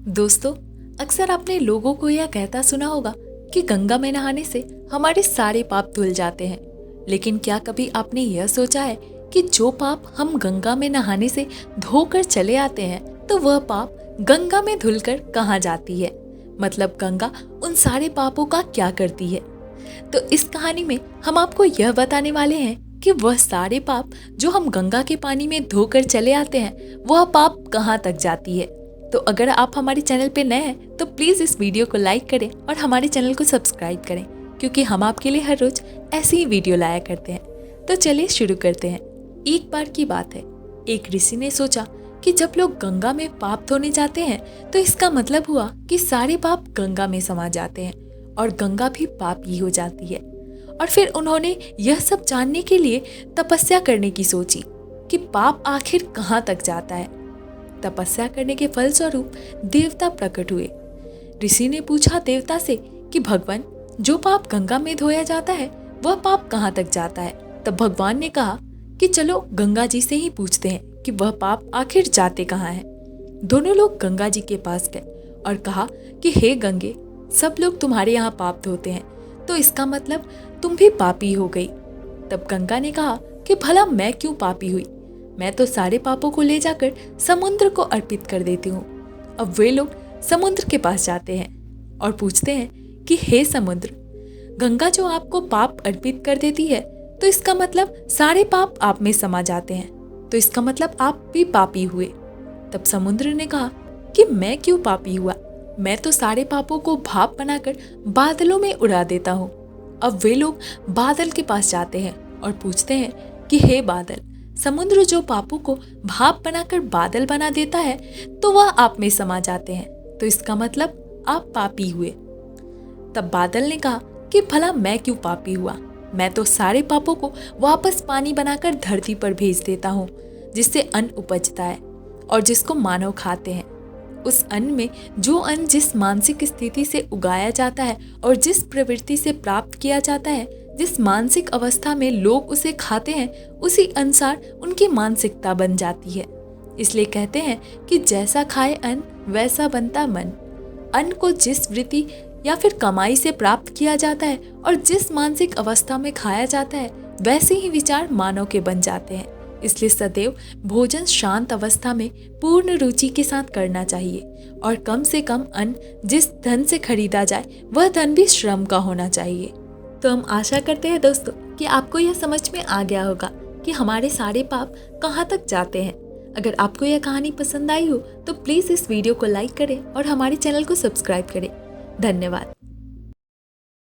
दोस्तों, अक्सर आपने लोगों को यह कहता सुना होगा कि गंगा में नहाने से हमारे सारे पाप धुल जाते हैं। लेकिन क्या कभी आपने यह सोचा है कि जो पाप हम गंगा में नहाने से धोकर चले आते हैं, तो वह पाप गंगा में धुलकर कहाँ जाती है? मतलब गंगा उन सारे पापों का क्या करती है? तो इस कहानी में हम आपको यह बताने वाले हैं कि वह सारे पाप जो हम गंगा के पानी में धोकर चले आते हैं, वह पाप कहाँ तक जाती है। तो अगर आप हमारे चैनल पे नए हैं तो प्लीज़ इस वीडियो को लाइक करें और हमारे चैनल को सब्सक्राइब करें, क्योंकि हम आपके लिए हर रोज ऐसी ही वीडियो लाया करते हैं। तो चलिए शुरू करते हैं। एक बार की बात है, एक ऋषि ने सोचा कि जब लोग गंगा में पाप धोने जाते हैं तो इसका मतलब हुआ कि सारे पाप गंगा में समा जाते हैं और गंगा भी पापी हो जाती है। और फिर उन्होंने यह सब जानने के लिए तपस्या करने की सोची कि पाप आखिर कहाँ तक जाता है। तपस्या करने के फलस्वरूप देवता प्रकट हुए। ऋषि ने पूछा देवता से कि भगवान, जो पाप गंगा में धोया जाता है वह पाप कहाँ तक जाता है? तब भगवान ने कहा कि चलो गंगा जी से ही पूछते हैं कि वह पाप आखिर जाते कहाँ हैं। दोनों लोग गंगा जी के पास गए और कहा कि हे गंगे, सब लोग तुम्हारे यहाँ पाप धोते हैं, तो इसका मतलब तुम भी पापी हो गई। तब गंगा ने कहा कि भला मैं क्यों पापी हुई? मैं तो सारे पापों को ले जाकर समुद्र को अर्पित कर देती हूँ। अब वे लोग समुद्र के पास जाते हैं और पूछते हैं कि हे समुद्र, गंगा जो आपको पाप अर्पित कर देती है, तो इसका मतलब सारे पाप आप में समा जाते हैं, तो इसका मतलब आप भी पापी हुए। तब समुद्र ने कहा कि मैं क्यों पापी हुआ? मैं तो सारे पापों को भाप बनाकर बादलों में उड़ा देता हूँ। अब वे लोग बादल के पास जाते हैं और पूछते हैं कि हे बादल, समुद्र जो पापों को भाप बनाकर बादल बना देता है, तो वह आप में समा जाते हैं, तो इसका मतलब आप पापी हुए। तब बादल ने कहा कि भला मैं क्यों पापी हुआ? मैं तो सारे पापों को वापस पानी बनाकर धरती पर भेज देता हूँ, जिससे अन्न उपजता है और जिसको मानव खाते हैं। उस अन्न में जो अन्न जिस मानसिक स्थिति से उगाया जाता है और जिस प्रवृत्ति से प्राप्त किया जाता है, जिस मानसिक अवस्था में लोग उसे खाते हैं, उसी अनुसार उनकी मानसिकता बन जाती है। इसलिए कहते हैं कि जैसा खाए अन्न वैसा बनता मन। अन्न को जिस वृत्ति या फिर कमाई से प्राप्त किया जाता है और जिस मानसिक अवस्था में खाया जाता है, वैसे ही विचार मानव के बन जाते हैं। इसलिए सदैव भोजन शांत अवस्था में पूर्ण रुचि के साथ करना चाहिए और कम से कम अन्न जिस धन से खरीदा जाए वह धन भी श्रम का होना चाहिए। तो हम आशा करते हैं दोस्तों कि आपको यह समझ में आ गया होगा कि हमारे सारे पाप कहाँ तक जाते हैं। अगर आपको यह कहानी पसंद आई हो तो प्लीज़ इस वीडियो को लाइक करें और हमारे चैनल को सब्सक्राइब करें। धन्यवाद।